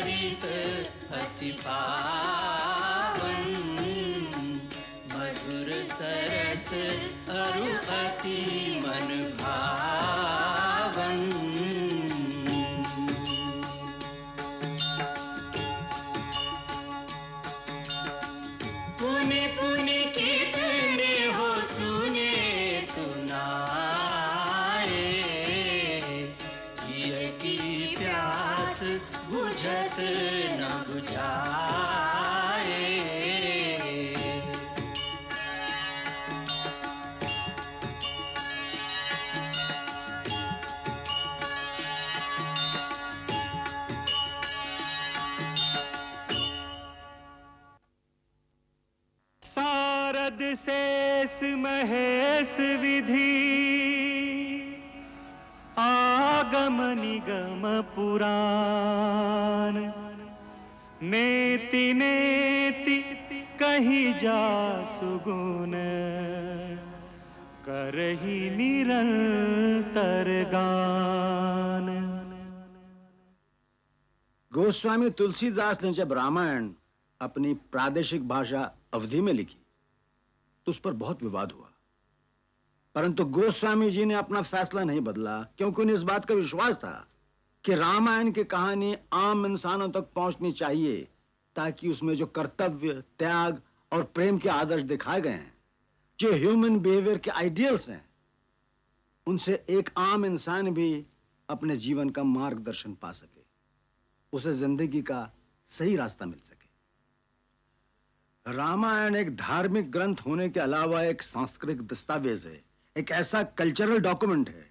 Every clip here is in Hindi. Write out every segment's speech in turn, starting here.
चरित अति पावन, मधुर सरस अरु अति मन भावन। पुनि पुनि कितने हो सुने सुनाए, ये की प्यास बुझत न बुझाए। सारद शेष महेश विधि, आगम निगम पुराण, नेति नेति कही जा सुगुन, करही निरंतर गान। गोस्वामी तुलसीदास ने जब रामायण अपनी प्रादेशिक भाषा अवधी में लिखी तो उस पर बहुत विवाद हुआ, परंतु गोस्वामी जी ने अपना फैसला नहीं बदला, क्योंकि उन्हें इस बात का विश्वास था कि रामायण की कहानी आम इंसानों तक पहुंचनी चाहिए, ताकि उसमें जो कर्तव्य, त्याग और प्रेम के आदर्श दिखाए गए हैं, जो ह्यूमन बिहेवियर के आइडियल्स हैं, उनसे एक आम इंसान भी अपने जीवन का मार्गदर्शन पा सके, उसे जिंदगी का सही रास्ता मिल सके। रामायण एक धार्मिक ग्रंथ होने के अलावा एक सांस्कृतिक दस्तावेज है, एक ऐसा कल्चरल डॉक्यूमेंट है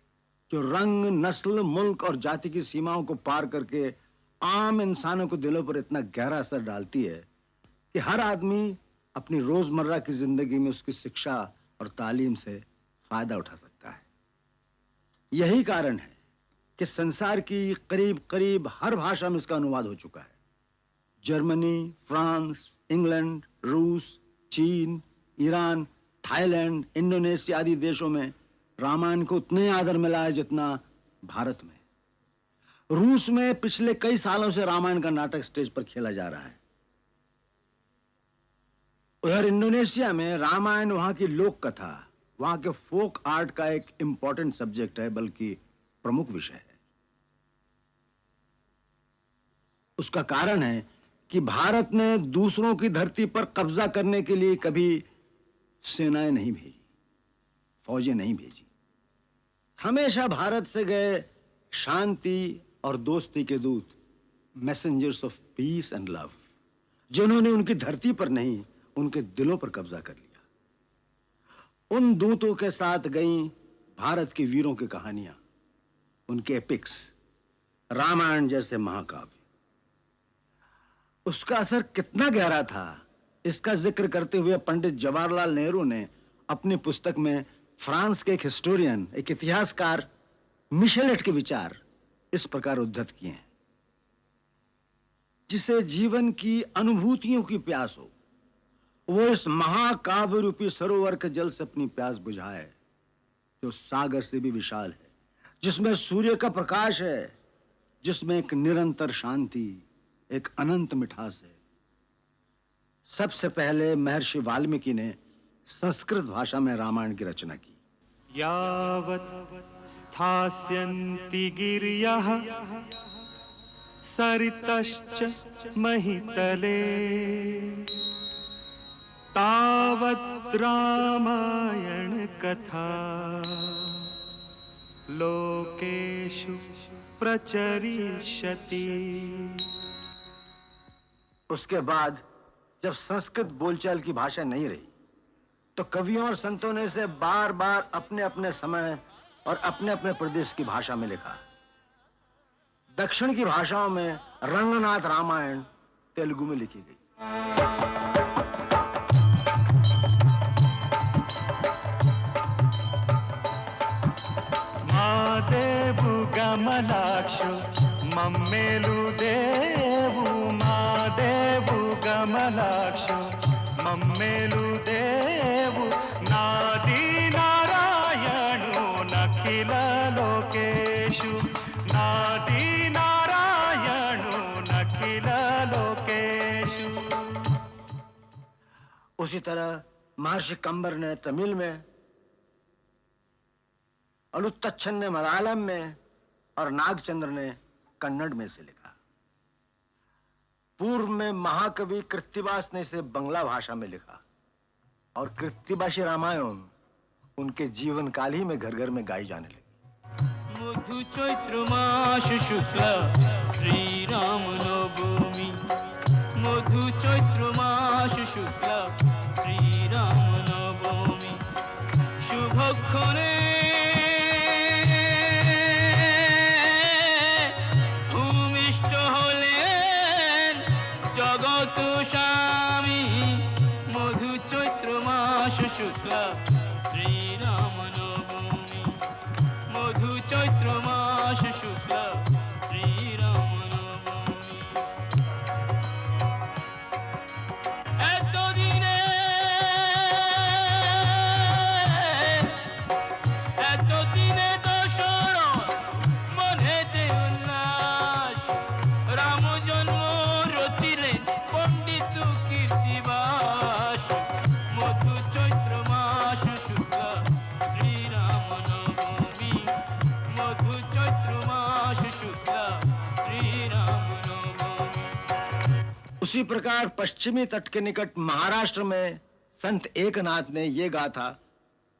जो रंग, नस्ल, मुल्क और जाति की सीमाओं को पार करके आम इंसानों के दिलों पर इतना गहरा असर डालती है कि हर आदमी अपनी रोजमर्रा की जिंदगी में उसकी शिक्षा और तालीम से फायदा उठा सकता है। यही कारण है कि संसार की करीब करीब हर भाषा में इसका अनुवाद हो चुका है। जर्मनी, फ्रांस, इंग्लैंड, रूस, चीन, ईरान, थाईलैंड, इंडोनेशिया आदि देशों में रामायण को उतने आदर मिला है जितना भारत में। रूस में पिछले कई सालों से रामायण का नाटक स्टेज पर खेला जा रहा है। उधर इंडोनेशिया में रामायण वहां की लोक कथा, वहां के फोक आर्ट का एक इंपॉर्टेंट सब्जेक्ट है, बल्कि प्रमुख विषय है। उसका कारण है कि भारत ने दूसरों की धरती पर कब्जा करने के लिए कभी सेनाएं नहीं भेजी, फौजें नहीं भेजी। हमेशा भारत से गए शांति और दोस्ती के दूत, messengers of peace and love, जिन्होंने उनकी धरती पर नहीं, उनके दिलों पर कब्जा कर लिया। उन दूतों के साथ गई भारत के वीरों की कहानियां, उनके एपिक्स, रामायण जैसे महाकाव्य। उसका असर कितना गहरा था, इसका जिक्र करते हुए पंडित जवाहरलाल नेहरू ने अपनी पुस्तक में फ्रांस के एक हिस्टोरियन, एक इतिहासकार मिशेलेट के विचार इस प्रकार उद्धृत किए हैं। जिसे जीवन की अनुभूतियों की प्यास हो, वो इस महाकाव्य रूपी सरोवर के जल से अपनी प्यास बुझाए, जो सागर से भी विशाल है, जिसमें सूर्य का प्रकाश है, जिसमें एक निरंतर शांति, एक अनंत मिठास है। सबसे पहले महर्षि वाल्मीकि ने संस्कृत भाषा में रामायण की रचना की। यावत् स्थास्यन्ति गिर्यः सरितश्च महितले, तावत् रामायण कथा लोकेषु प्रचरिष्यति। उसके बाद जब संस्कृत बोलचाल की भाषा नहीं रही, तो कवियों और संतों ने इसे बार बार अपने अपने समय और अपने अपने प्रदेश की भाषा में लिखा। दक्षिण की भाषाओं में रंगनाथ रामायण तेलुगु में लिखी गई। मादेवु गमलाक्षु मम्मेलु देवु, मादेवु गमलाक्षु मम्मेलु देवु, नादी नारायणु नखिल लोकेषु, नादी नारायणु नखिल अखिल लोकेषु। उसी तरह महर्षि कंबर ने तमिल में, अलुत्तच्छन ने मलयालम में और नागचंद्र ने कन्नड़ में से लिखा। पूर्व में महाकवि कृत्तिवास ने इसे बंगला भाषा में लिखा और कृत्तिवासी रामायण उनके जीवन काल ही में घर घर में गाई जाने लगी। मधु चैत्र मास शुक्ला श्री राम नवमी, मधु चैत्र मास शुक्ला श्री राम नवमी, शुभक्षणे भूमिष्ठ हलेन जगत स्वामी, मधु चैत्र मास शुक्ला श्री राम नवमी, मधु चैत्र मास शुक्ला श्री राम नवमी। এতদিনে দশরথ মনেতে উল্লাস, রাম জন্ম রচিলেন পণ্ডিত কীর্তিবাস, মধু চৈত্র মাস শুক্লা শ্রী রাম নবমী, মধু চৈত্র মাস শুক্লা শ্রী রাম নবমী। उसी प्रकार पश्चिमी तट के निकट महाराष्ट्र में संत एकनाथ ने ये गाथा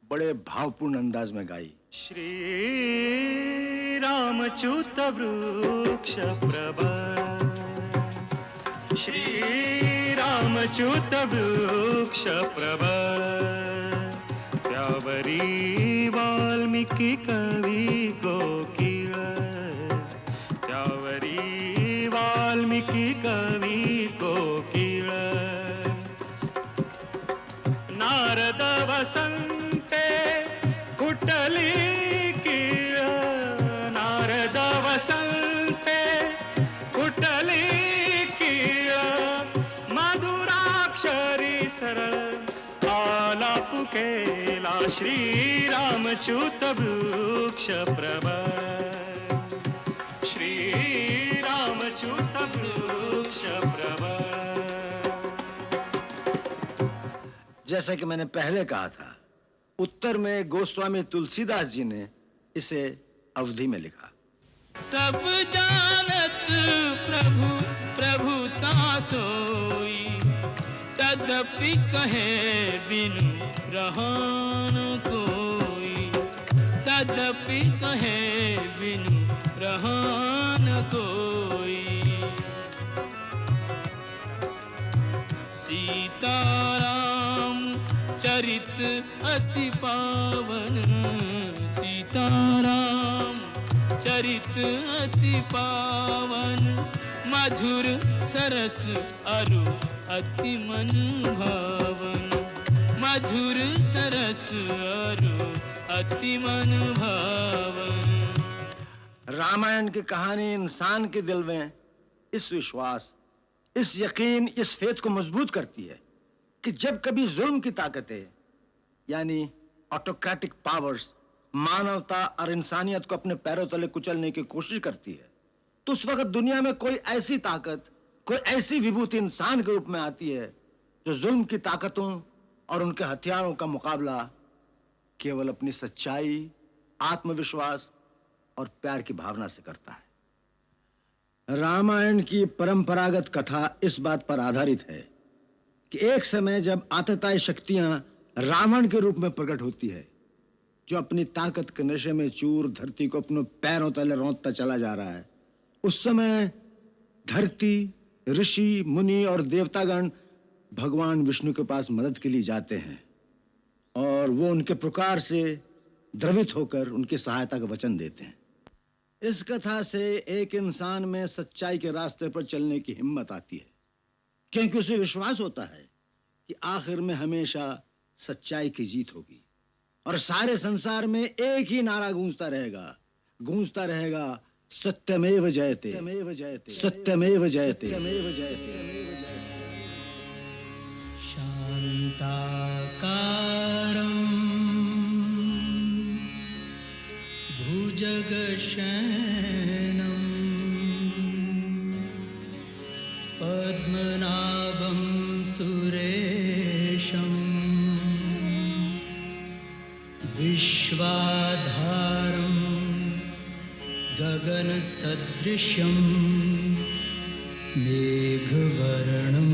बड़े भावपूर्ण अंदाज में गाई। श्री रामच्युत वृक्ष प्रवर, श्री रामच्युत वृक्ष प्रवर, त्यावरी वाल्मीकि कवि कोकिल, त्यावरी वाल्मीकि कवि कोकिल, नारद वसंते कुटली कीळ, नारद वसंते कुटली कीळ, मधुराक्षरी सरळ आलाप केला, श्री रामच्युत वृक्ष प्रवर, श्री रामच्युत वृक्ष प्रवर। जैसा कि मैंने पहले कहा था, उत्तर में गोस्वामी तुलसीदास जी ने इसे अवधि में लिखा। सब जानत प्रभु प्रभुता सोई, तदपि कहे बिनु रहन कोई, तदपि कहे बिनु रहन कोई। सीताराम चरित अति पावन, सीताराम चरित अति पावन, मधुर सरस अरु अति मन भावन, मधुर सरस अरु अति मन भावन। रामायण की कहानी इंसान के दिल में इस विश्वास, इस यकीन, इस फेथ को मजबूत करती है कि जब कभी जुल्म की ताकतें यानी ऑटोक्रेटिक पावर्स मानवता और इंसानियत को अपने पैरों तले कुचलने की कोशिश करती है, तो उस वक्त दुनिया में कोई ऐसी ताकत, कोई ऐसी विभूति इंसान के रूप में आती है जो जुल्म की ताकतों और उनके हथियारों का मुकाबला केवल अपनी सच्चाई, आत्मविश्वास और प्यार की भावना से करता है। रामायण की परंपरागत कथा इस बात पर आधारित है कि एक समय जब आतताई शक्तियां रावण के रूप में प्रकट होती है, जो अपनी ताकत के नशे में चूर धरती को अपने पैरों तले रौंदता चला जा रहा है, उस समय धरती, ऋषि, मुनि और देवतागण भगवान विष्णु के पास मदद के लिए जाते हैं और वो उनके पुकार से द्रवित होकर उनकी सहायता का वचन देते हैं। इस कथा से एक इंसान में सच्चाई के रास्ते पर चलने की हिम्मत आती है, क्योंकि उसे विश्वास होता है कि आखिर में हमेशा सच्चाई की जीत होगी और सारे संसार में एक ही नारा गूंजता रहेगा, सत्यमेव जयते, सत्यमेव जयते। शान्ताकारं भुजगशयनं विश्वाधारं गगनसदृशं मेघवर्णं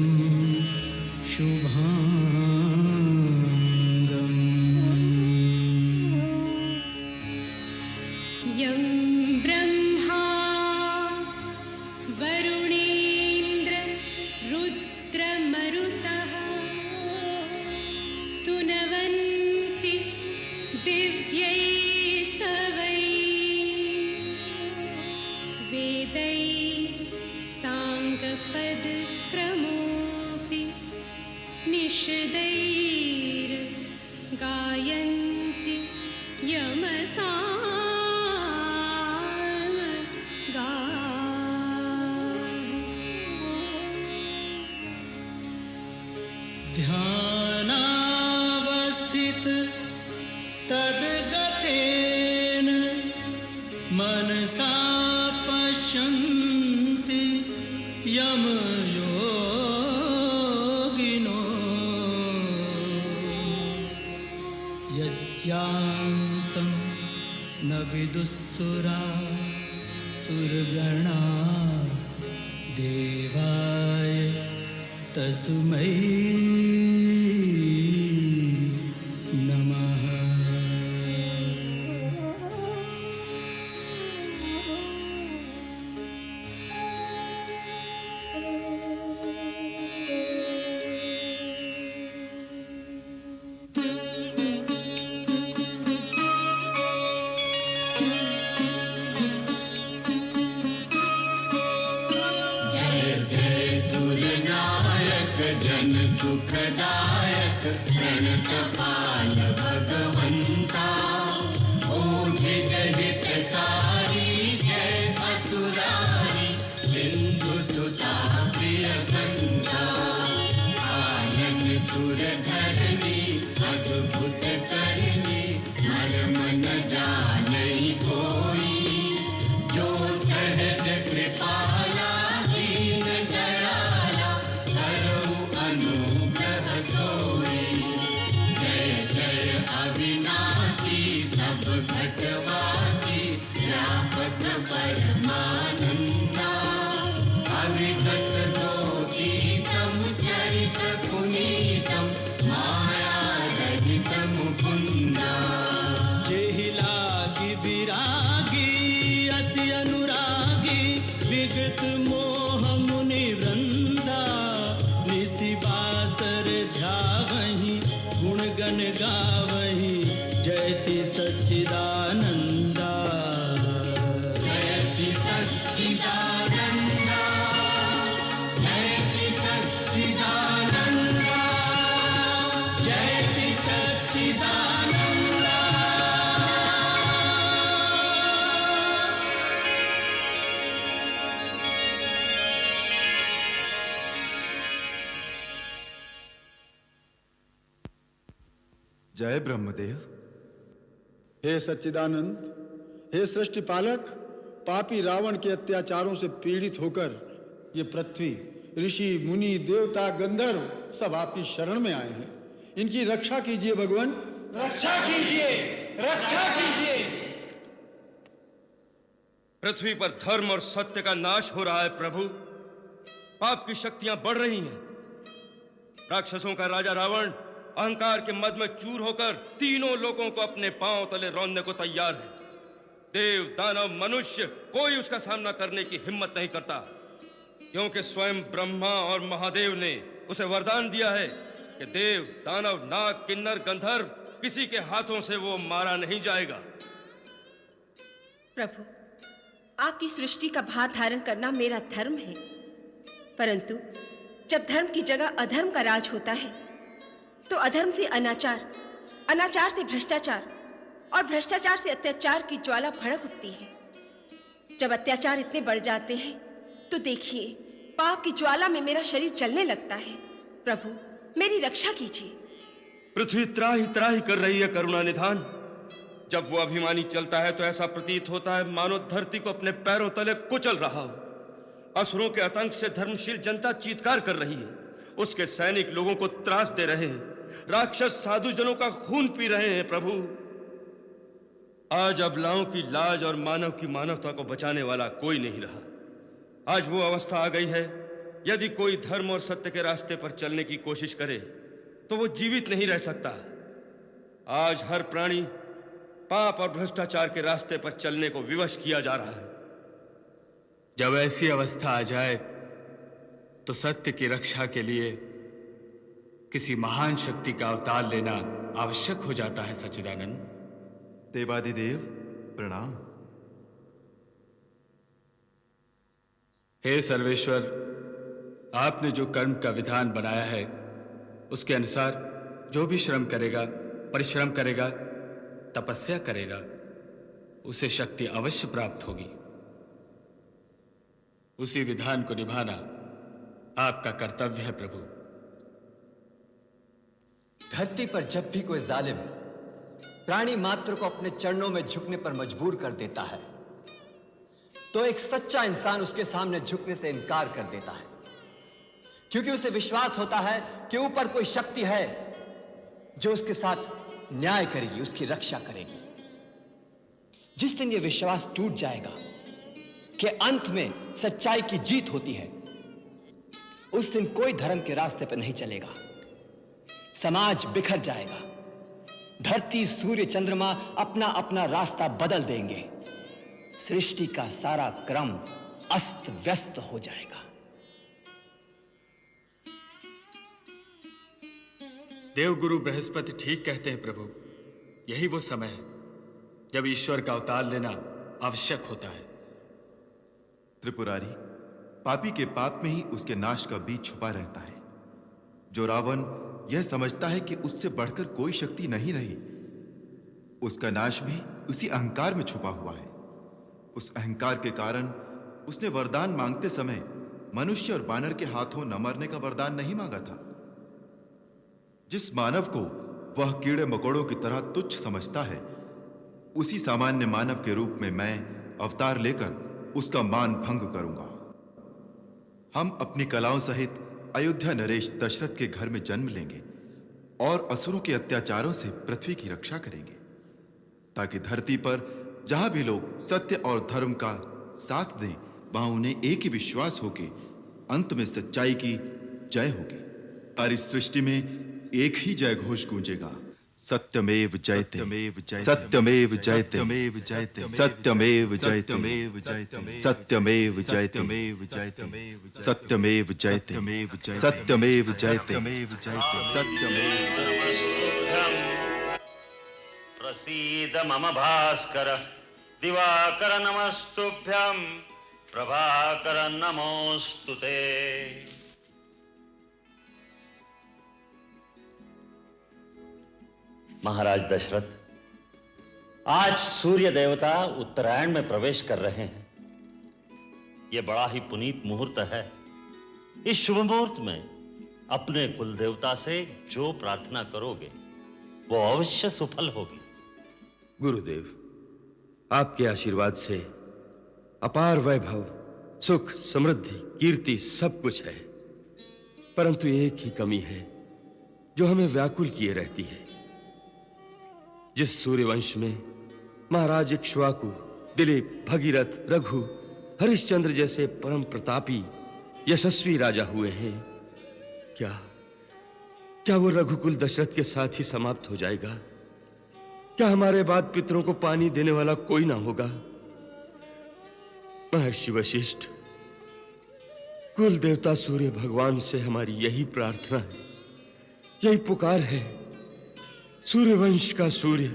शुभांगम् यं ब्रह्मा वरुणेन्द्र रुद्रमरुतः स्तुनवन्ति दिव्यैस्तवैः वेदैः साङ्गपदक्रमोऽपि निषदैर्गायन्ति ध्यानावस्थित तद्गतेन मनसा पश्यन्ति यमयोगिनो यस्यान्तं न विदुःसुरा सुरगणा देवाय तस्मै नमः। जन सुखदायक प्रणतपाल भगवंता ओधिज हितकारी जय असुरारी सिंधु सुता प्रिय कंता आनन सुर धरणी अद्भुत करनी मर्म न जानई कोई जो सहज कृपाला दीन दयाला अनुग्रह सोई जय जय अविनाशी सब घटवासी व्यापक परमानंदा अविगत दोतीतम चरित पुनीतम माया रहित मुकुंदा जेहि लागी विरागी अति अनुरागी विगत मोह मुनि वृंदा बासर ध्यावहि गुणगण गावहि जयति सच्चिदानंदा जयति सच्चिदानंदा जयति सच्चिदानंदा जयति सच्चिदानंदा। जय ब्रह्मदेव। हे सच्चिदानंद, हे सृष्टि पालक, पापी रावण के अत्याचारों से पीड़ित होकर ये पृथ्वी, ऋषि मुनि देवता गंधर्व सब आपकी शरण में आए हैं। इनकी रक्षा कीजिए भगवान, रक्षा कीजिए, रक्षा कीजिए। पृथ्वी पर धर्म और सत्य का नाश हो रहा है प्रभु। पाप की शक्तियां बढ़ रही हैं। राक्षसों का राजा रावण अहंकार के मद में चूर होकर तीनों लोगों को अपने पांव तले रौंदने को तैयार है। देव दानव मनुष्य कोई उसका सामना करने की हिम्मत नहीं करता, क्योंकि स्वयं ब्रह्मा और महादेव ने उसे वरदान दिया है कि देव दानव नाग किन्नर गंधर्व किसी के हाथों से वो मारा नहीं जाएगा। प्रभु, आपकी सृष्टि का भार धारण करना मेरा धर्म है, परंतु जब धर्म की जगह अधर्म का राज होता है तो अधर्म से अनाचार, अनाचार से भ्रष्टाचार और भ्रष्टाचार से अत्याचार की ज्वाला भड़क उठती है। जब अत्याचार इतने बढ़ जाते हैं तो देखिए पाप की ज्वाला में मेरा शरीर जलने लगता है। प्रभु, मेरी रक्षा कीजिए। पृथ्वी त्राही त्राही कर रही है करुणा निधान। जब वो अभिमानी चलता है तो ऐसा प्रतीत होता है मानो धरती को अपने पैरों तले कुचल रहा हो। असुरों के आतंक से धर्मशील जनता चीत्कार कर रही है। उसके सैनिक लोगों को त्रास दे रहे हैं। राक्षस साधु जनों का खून पी रहे हैं। प्रभु, आज अबलाओं की लाज और मानव की मानवता को बचाने वाला कोई नहीं रहा। आज वो अवस्था आ गई है, यदि कोई धर्म और सत्य के रास्ते पर चलने की कोशिश करे तो वो जीवित नहीं रह सकता। आज हर प्राणी पाप और भ्रष्टाचार के रास्ते पर चलने को विवश किया जा रहा है। जब ऐसी अवस्था आ जाए तो सत्य की रक्षा के लिए किसी महान शक्ति का अवतार लेना आवश्यक हो जाता है। सच्चिदानंद। देवादिदेव प्रणाम। हे सर्वेश्वर, आपने जो कर्म का विधान बनाया है उसके अनुसार जो भी श्रम करेगा, परिश्रम करेगा, तपस्या करेगा, उसे शक्ति अवश्य प्राप्त होगी। उसी विधान को निभाना आपका कर्तव्य है प्रभु। धरती पर जब भी कोई जालिम प्राणी मात्र को अपने चरणों में झुकने पर मजबूर कर देता है तो एक सच्चा इंसान उसके सामने झुकने से इनकार कर देता है, क्योंकि उसे विश्वास होता है कि ऊपर कोई शक्ति है जो उसके साथ न्याय करेगी, उसकी रक्षा करेगी। जिस दिन यह विश्वास टूट जाएगा कि अंत में सच्चाई की जीत होती है, उस दिन कोई धर्म के रास्ते पर नहीं चलेगा। समाज बिखर जाएगा, धरती, सूर्य, चंद्रमा अपना अपना रास्ता बदल देंगे, सृष्टि का सारा क्रम अस्त व्यस्त हो जाएगा। देवगुरु बृहस्पति ठीक कहते हैं प्रभु। यही वो समय है जब ईश्वर का अवतार लेना आवश्यक होता है। त्रिपुरारी, पापी के पाप में ही उसके नाश का बीज छुपा रहता है। जो रावण यह समझता है कि उससे बढ़कर कोई शक्ति नहीं रही, उसका नाश भी उसी अहंकार में छुपा हुआ है। उस अहंकार के कारण उसने वरदान मांगते समय मनुष्य और बानर के हाथों न मरने का वरदान नहीं मांगा था। जिस मानव को वह कीड़े मकोड़ों की तरह तुच्छ समझता है, उसी सामान्य मानव के रूप में मैं अवतार लेकर उसका मान भंग करूंगा। हम अपनी कलाओं सहित अयोध्या नरेश दशरथ के घर में जन्म लेंगे और असुरों के अत्याचारों से पृथ्वी की रक्षा करेंगे, ताकि धरती पर जहां भी लोग सत्य और धर्म का साथ दें, वहां उन्हें एक ही विश्वास हो कि अंत में सच्चाई की जय होगी। सारी सृष्टि में एक ही जय घोष गूंजेगा, सत्यमेव जयते, सत्यमेव जयते, सत्यमेव जयते, सत्यमेव जयते, सत्यमेव जयते, सत्यमेव जयते, सत्यमेव। प्रसीद मम भास्कर दिवाकर नमस्तुभ्यं प्रभाकर नमोस्तुते। महाराज दशरथ, आज सूर्य देवता उत्तरायण में प्रवेश कर रहे हैं। यह बड़ा ही पुनीत मुहूर्त है। इस शुभ मुहूर्त में अपने कुल देवता से जो प्रार्थना करोगे वो अवश्य सफल होगी। गुरुदेव, आपके आशीर्वाद से अपार वैभव, सुख, समृद्धि, कीर्ति सब कुछ है, परंतु एक ही कमी है जो हमें व्याकुल किए रहती है। जिस सूर्यवंश में महाराज इक्ष्वाकु, दिलीप, भगीरथ, रघु, हरिश्चंद्र जैसे परम प्रतापी यशस्वी राजा हुए हैं, क्या वो रघुकुल दशरथ के साथ ही समाप्त हो जाएगा? क्या हमारे बाद पितरों को पानी देने वाला कोई ना होगा? महर्षि वशिष्ठ, कुल देवता सूर्य भगवान से हमारी यही प्रार्थना है, यही पुकार है। सूर्यवंश का सूर्य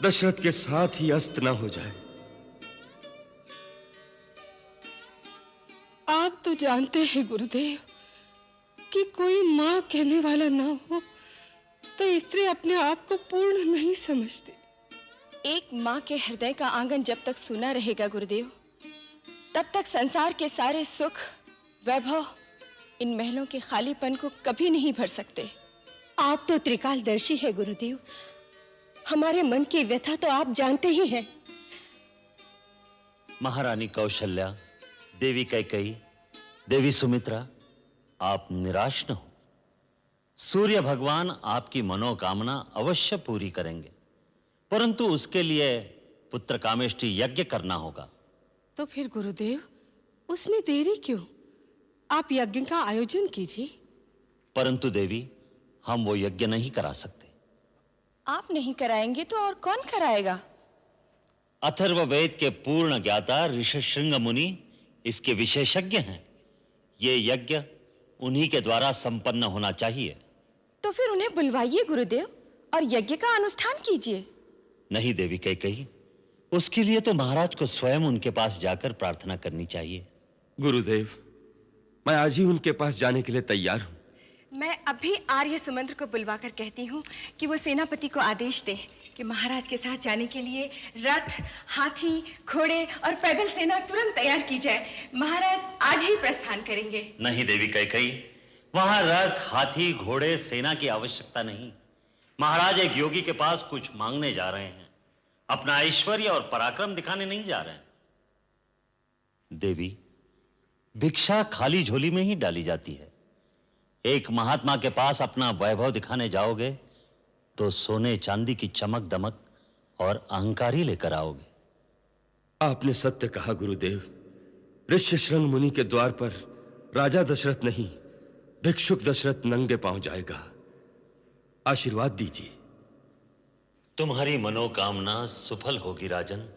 दशरथ के साथ ही अस्त ना हो जाए। आप तो जानते हैं गुरुदेव कि कोई माँ कहने वाला ना हो तो स्त्री अपने आप को पूर्ण नहीं समझती। एक माँ के हृदय का आंगन जब तक सूना रहेगा गुरुदेव, तब तक संसार के सारे सुख, वैभव इन महलों के खालीपन को कभी नहीं भर सकते। आप तो त्रिकालदर्शी है गुरुदेव, हमारे मन की व्यथा तो आप जानते ही हैं। महारानी कौशल्या, देवी कैकेयी, देवी सुमित्रा, आप निराश न हो। सूर्य भगवान आपकी मनोकामना अवश्य पूरी करेंगे, परंतु उसके लिए पुत्र कामेष्टि यज्ञ करना होगा। तो फिर गुरुदेव उसमें देरी क्यों? आप यज्ञ का आयोजन कीजिए। परंतु देवी, हम वो यज्ञ नहीं करा सकते। आप नहीं कराएंगे तो और कौन कराएगा? अथर्ववेद के पूर्ण ज्ञाता ऋषशृंग मुनि इसके विशेषज्ञ हैं। ये यज्ञ उन्हीं के द्वारा संपन्न होना चाहिए। तो फिर उन्हें बुलवाइए गुरुदेव और यज्ञ का अनुष्ठान कीजिए। नहीं देवी कैकेयी, उसके लिए तो महाराज को स्वयं उनके पास जाकर प्रार्थना करनी चाहिए। गुरुदेव, मैं आज ही उनके पास जाने के लिए तैयार हूं। मैं अभी आर्य सुमंत्र को बुलवाकर कहती हूँ कि वो सेनापति को आदेश दे कि महाराज के साथ जाने के लिए रथ, हाथी, घोड़े और पैदल सेना तुरंत तैयार की जाए। महाराज आज ही प्रस्थान करेंगे। नहीं देवी कैकेयी, वहां रथ, हाथी, घोड़े, सेना की आवश्यकता नहीं। महाराज एक योगी के पास कुछ मांगने जा रहे हैं, अपना ऐश्वर्य और पराक्रम दिखाने नहीं जा रहे हैं। देवी, भिक्षा खाली झोली में ही डाली जाती है। एक महात्मा के पास अपना वैभव दिखाने जाओगे तो सोने चांदी की चमक दमक और अहंकार ही लेकर आओगे। आपने सत्य कहा गुरुदेव। ऋष्यशृंग मुनि के द्वार पर राजा दशरथ नहीं, भिक्षुक दशरथ नंगे पांव जाएगा। आशीर्वाद दीजिए। तुम्हारी मनोकामना सफल होगी राजन।